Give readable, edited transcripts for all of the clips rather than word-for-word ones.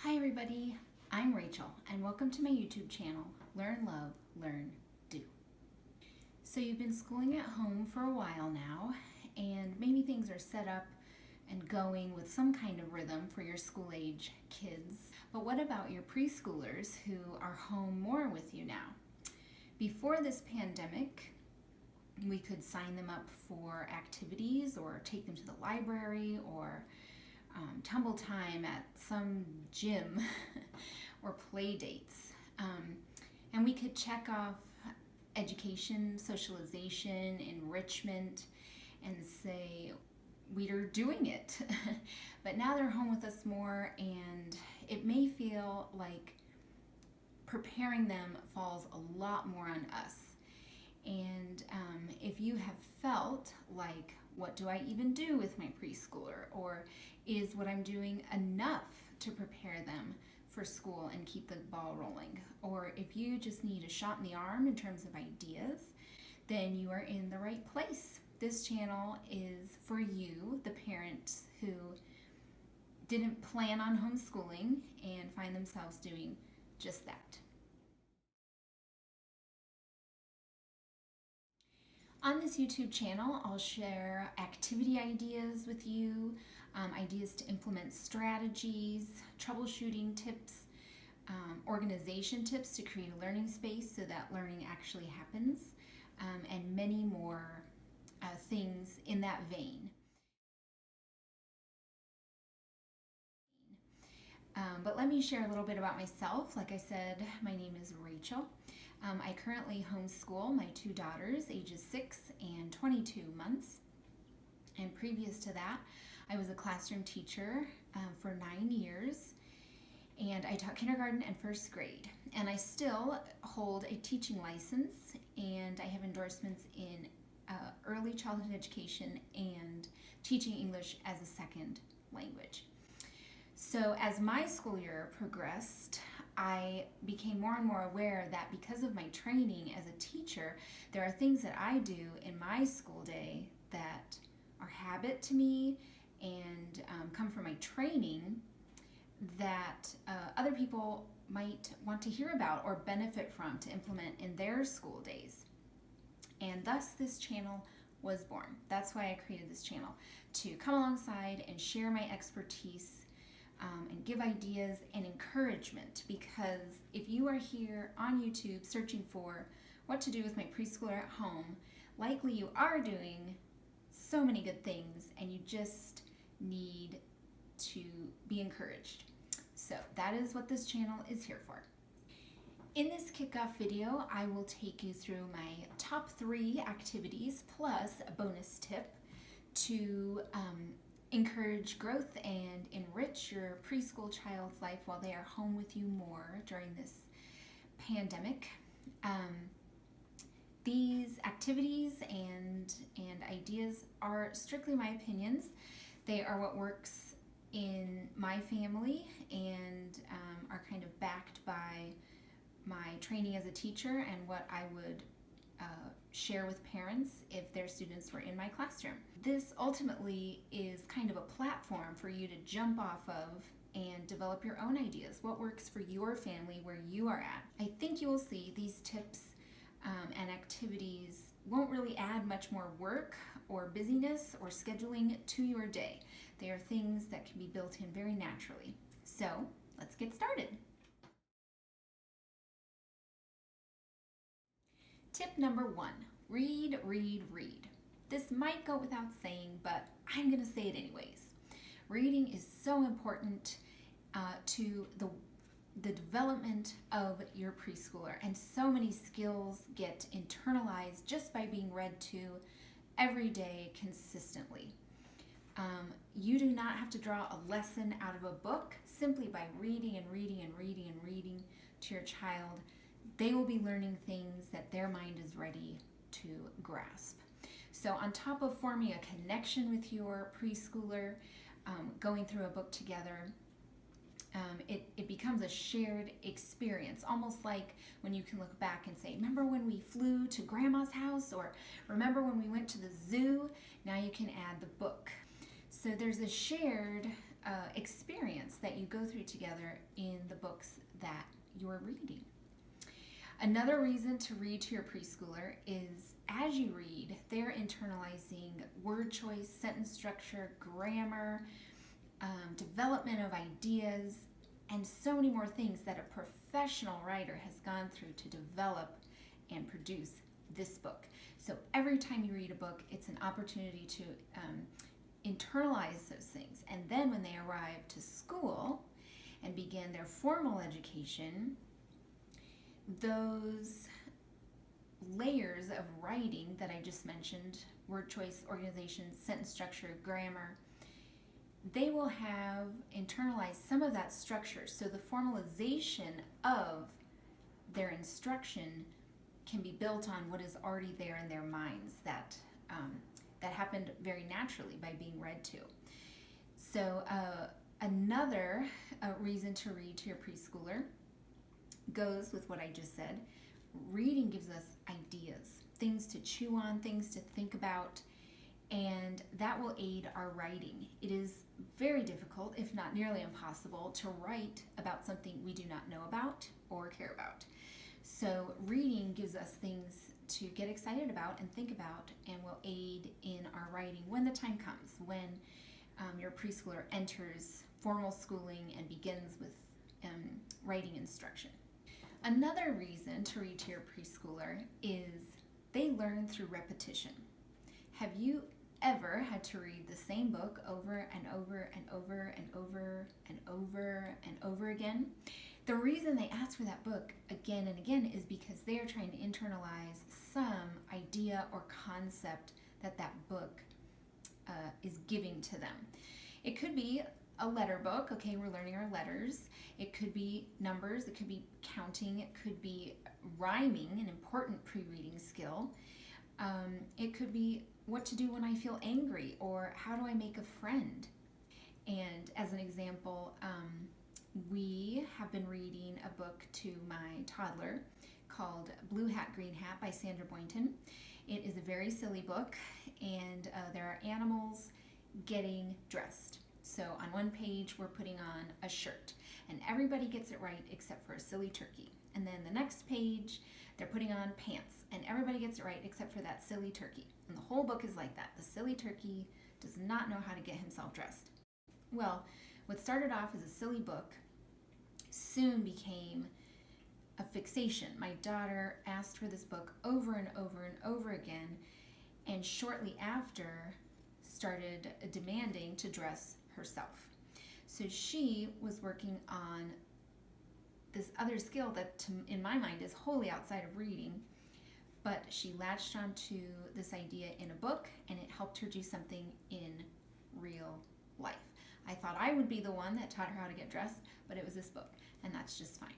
Hi everybody, I'm Rachel and welcome to my YouTube channel, Learn, Love, Learn, Do. So you've been schooling at home for a while now and maybe things are set up and going with some kind of rhythm for your school age kids. But what about your preschoolers who are home more with you now? Before this pandemic, we could sign them up for activities or take them to the library or tumble time at some gym or play dates. And we could check off education, socialization, enrichment, and say we're doing it. But now they're home with us more, and it may feel like preparing them falls a lot more on us. And if you have felt like, what do I even do with my preschooler? Or is what I'm doing enough to prepare them for school and keep the ball rolling? Or if you just need a shot in the arm in terms of ideas, then you are in the right place. This channel is for you, the parents who didn't plan on homeschooling and find themselves doing just that. On this YouTube channel, I'll share activity ideas with you, ideas to implement strategies, troubleshooting tips, organization tips to create a learning space so that learning actually happens, and many more things in that vein. But let me share a little bit about myself. Like I said, my name is Rachel. I currently homeschool my two daughters, ages 6 and 22 months. And previous to that, I was a classroom teacher for 9 years. And I taught kindergarten and first grade. And I still hold a teaching license, and I have endorsements in early childhood education and teaching English as a second language. So as my school year progressed, I became more and more aware that because of my training as a teacher, there are things that I do in my school day that are habit to me and come from my training that other people might want to hear about or benefit from to implement in their school days. And thus this channel was born. That's why I created this channel, to come alongside and share my expertise and give ideas and encouragement, because if you are here on YouTube searching for what to do with my preschooler at home, likely you are doing so many good things and you just need to be encouraged. So that is what this channel is here for. In this kickoff video, I will take you through my top 3 activities plus a bonus tip to encourage growth and enrich your preschool child's life while they are home with you more during this pandemic. These activities and ideas are strictly my opinions. They are what works in my family and are kind of backed by my training as a teacher and what I would share with parents if their students were in my classroom. This ultimately is kind of a platform for you to jump off of and develop your own ideas. What works for your family where you are at? I think you will see these tips and activities won't really add much more work or busyness or scheduling to your day. They are things that can be built in very naturally. So let's get started. Tip number 1, read, read, read. This might go without saying, but I'm going to say it anyways. Reading is so important to the development of your preschooler, and so many skills get internalized just by being read to every day consistently. You do not have to draw a lesson out of a book simply by reading and reading and reading and reading to your child. They will be learning things that their mind is ready to grasp. So on top of forming a connection with your preschooler, going through a book together, it becomes a shared experience, almost like when you can look back and say, remember when we flew to grandma's house, or remember when we went to the zoo? Now you can add the book. So there's a shared experience that you go through together in the books that you're reading. Another reason to read to your preschooler is as you read, they're internalizing word choice, sentence structure, grammar, development of ideas, and so many more things that a professional writer has gone through to develop and produce this book. So every time you read a book, it's an opportunity to internalize those things. And then when they arrive to school and begin their formal education, those layers of writing that I just mentioned, word choice, organization, sentence structure, grammar, they will have internalized some of that structure. So the formalization of their instruction can be built on what is already there in their minds that happened very naturally by being read to. So another reason to read to your preschooler goes with what I just said. Reading gives us ideas, things to chew on, things to think about, and that will aid our writing. It is very difficult, if not nearly impossible, to write about something we do not know about or care about. So reading gives us things to get excited about and think about, and will aid in our writing when the time comes, when your preschooler enters formal schooling and begins with writing instruction. Another reason to read to your preschooler is they learn through repetition. Have you ever had to read the same book over and over and over and over and over and over again? The reason they ask for that book again and again is because they are trying to internalize some idea or concept that that book is giving to them. It could be a letter book. Okay, we're learning our letters. It could be numbers. It could be counting. It could be rhyming, an important pre-reading skill. It could be what to do when I feel angry, or how do I make a friend. And as an example, we have been reading a book to my toddler called Blue Hat, Green Hat by Sandra Boynton. It is a very silly book, and there are animals getting dressed. So on one page, we're putting on a shirt, and everybody gets it right except for a silly turkey. And then the next page, they're putting on pants, and everybody gets it right except for that silly turkey. And the whole book is like that. The silly turkey does not know how to get himself dressed. Well, what started off as a silly book soon became a fixation. My daughter asked for this book over and over and over again, and shortly after started demanding to dress herself. So she was working on this other skill that in my mind is wholly outside of reading, but she latched onto this idea in a book, and it helped her do something in real life. I thought I would be the one that taught her how to get dressed, but it was this book, and that's just fine.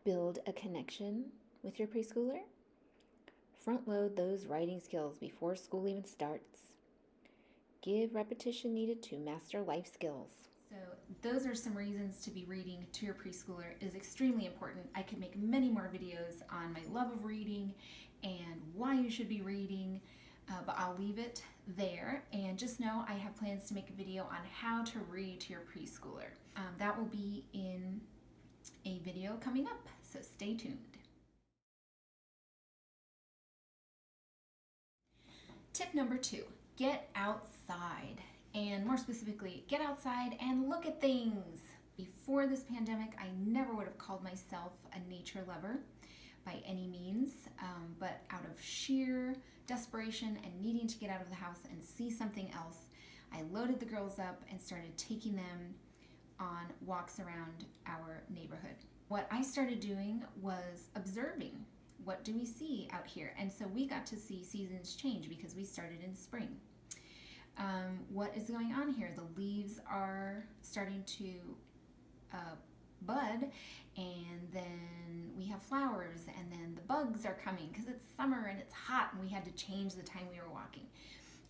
Build a connection with your preschooler. Front load those writing skills before school even starts. Give repetition needed to master life skills. So those are some reasons to be reading to your preschooler. It is extremely important. I could make many more videos on my love of reading and why you should be reading, but I'll leave it there. And just know I have plans to make a video on how to read to your preschooler. That will be in a video coming up, so stay tuned. Tip number 2, get outside. And more specifically, get outside and look at things. Before this pandemic, I never would have called myself a nature lover by any means, but out of sheer desperation and needing to get out of the house and see something else, I loaded the girls up and started taking them on walks around our neighborhood. What I started doing was observing. What do we see out here? And so we got to see seasons change because we started in spring. What is going on here? The leaves are starting to bud, and then we have flowers, and then the bugs are coming because it's summer and it's hot, and we had to change the time we were walking.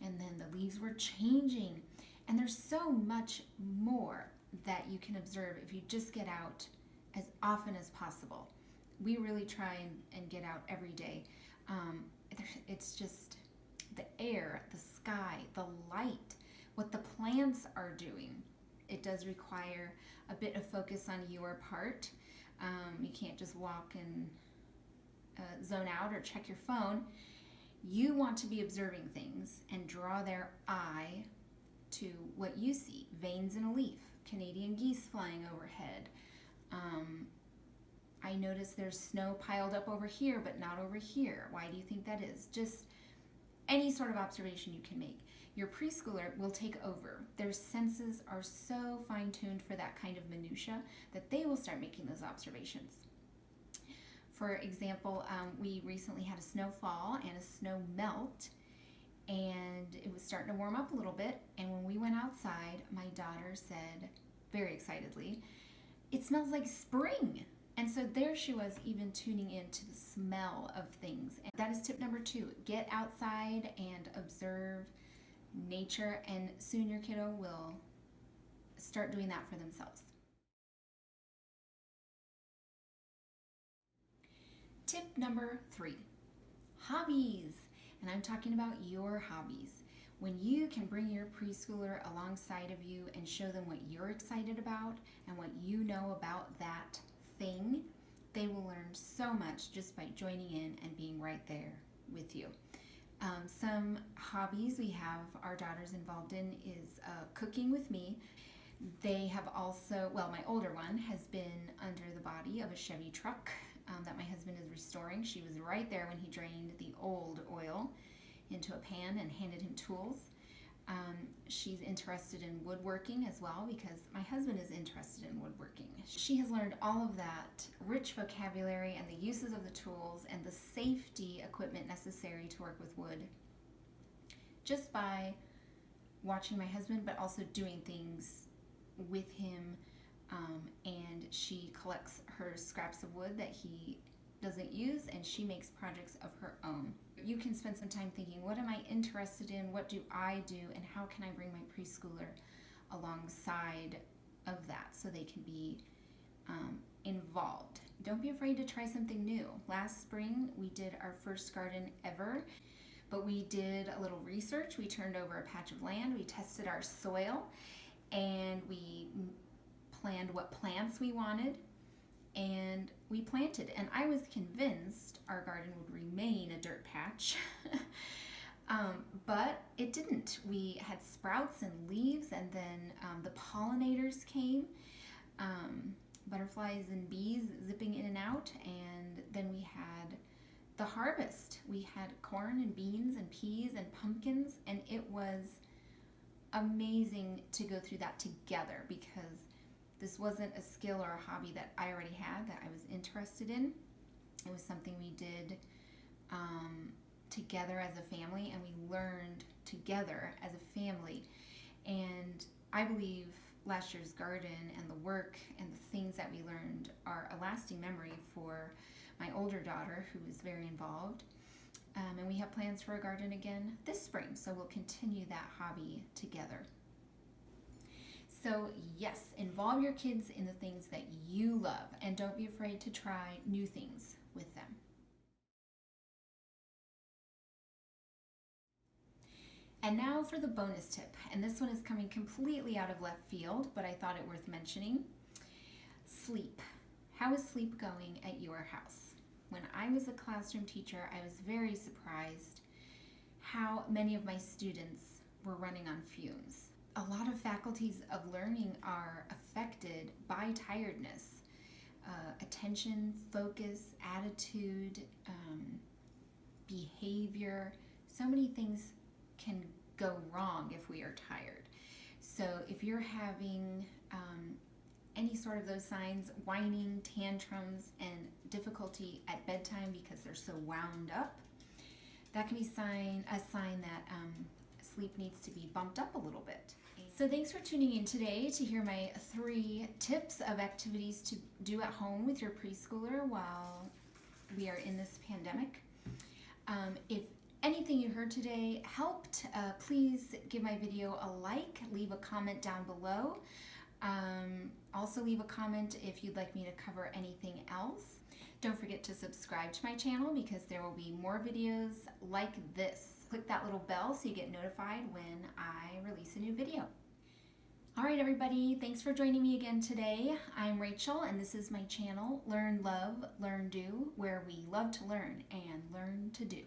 And then the leaves were changing, and there's so much more that you can observe if you just get out as often as possible. we really try and get out every day. It's just the air, the sky, the light, what the plants are doing. It does require a bit of focus on your part. You can't just walk and zone out or check your phone. You want to be observing things and draw their eye to what you see. Veins in a leaf, Canadian geese flying overhead. I notice there's snow piled up over here but not over here. Why do you think that is? Just any sort of observation you can make. Your preschooler will take over. Their senses are so fine-tuned for that kind of minutia that they will start making those observations. For example, we recently had a snowfall and a snow melt, and it was starting to warm up a little bit, and when we went outside, my daughter said, very excitedly, "It smells like spring." And so there she was, even tuning into the smell of things. And that is tip number 2. Get outside and observe nature, and soon your kiddo will start doing that for themselves. Tip number 3, hobbies. And I'm talking about your hobbies. When you can bring your preschooler alongside of you and show them what you're excited about and what you know about that thing, they will learn so much just by joining in and being right there with you. Some hobbies we have our daughters involved in is cooking with me. They have also, well, my older one has been under the body of a Chevy truck that my husband is restoring. She was right there when he drained the old oil into a pan and handed him tools. She's interested in woodworking as well because my husband is interested in woodworking. She has learned all of that rich vocabulary and the uses of the tools and the safety equipment necessary to work with wood just by watching my husband, but also doing things with him. And she collects her scraps of wood that he doesn't use, and she makes projects of her own. You can spend some time thinking, what am I interested in? What do I do? And how can I bring my preschooler alongside of that so they can be involved? Don't be afraid to try something new. Last spring, we did our first garden ever, but we did a little research. We turned over a patch of land, we tested our soil, and we planned what plants we wanted, and we planted. And I was convinced our garden would remain a dirt patch, but it didn't. We had sprouts and leaves, and then the pollinators came, butterflies and bees zipping in and out, and then we had the harvest. We had corn and beans and peas and pumpkins, and it was amazing to go through that together because this wasn't a skill or a hobby that I already had that I was interested in. It was something we did together as a family, and we learned together as a family. And I believe last year's garden and the work and the things that we learned are a lasting memory for my older daughter, who is very involved. And we have plans for a garden again this spring, so we'll continue that hobby together. So yes, involve your kids in the things that you love, and don't be afraid to try new things with them. And now for the bonus tip, and this one is coming completely out of left field, but I thought it worth mentioning. Sleep. How is sleep going at your house? When I was a classroom teacher, I was very surprised how many of my students were running on fumes. A lot of faculties of learning are affected by tiredness. Attention, focus, attitude, behavior. So many things can go wrong if we are tired. So if you're having any sort of those signs, whining, tantrums, and difficulty at bedtime because they're so wound up, that can be a sign that sleep needs to be bumped up a little bit. So thanks for tuning in today to hear my 3 tips of activities to do at home with your preschooler while we are in this pandemic. If anything you heard today helped, please give my video a like, leave a comment down below. Also leave a comment if you'd like me to cover anything else. Don't forget to subscribe to my channel because there will be more videos like this. Click that little bell so you get notified when I release a new video. All right, everybody, thanks for joining me again today. I'm Rachel, and this is my channel, Learn, Love, Learn, Do, where we love to learn and learn to do.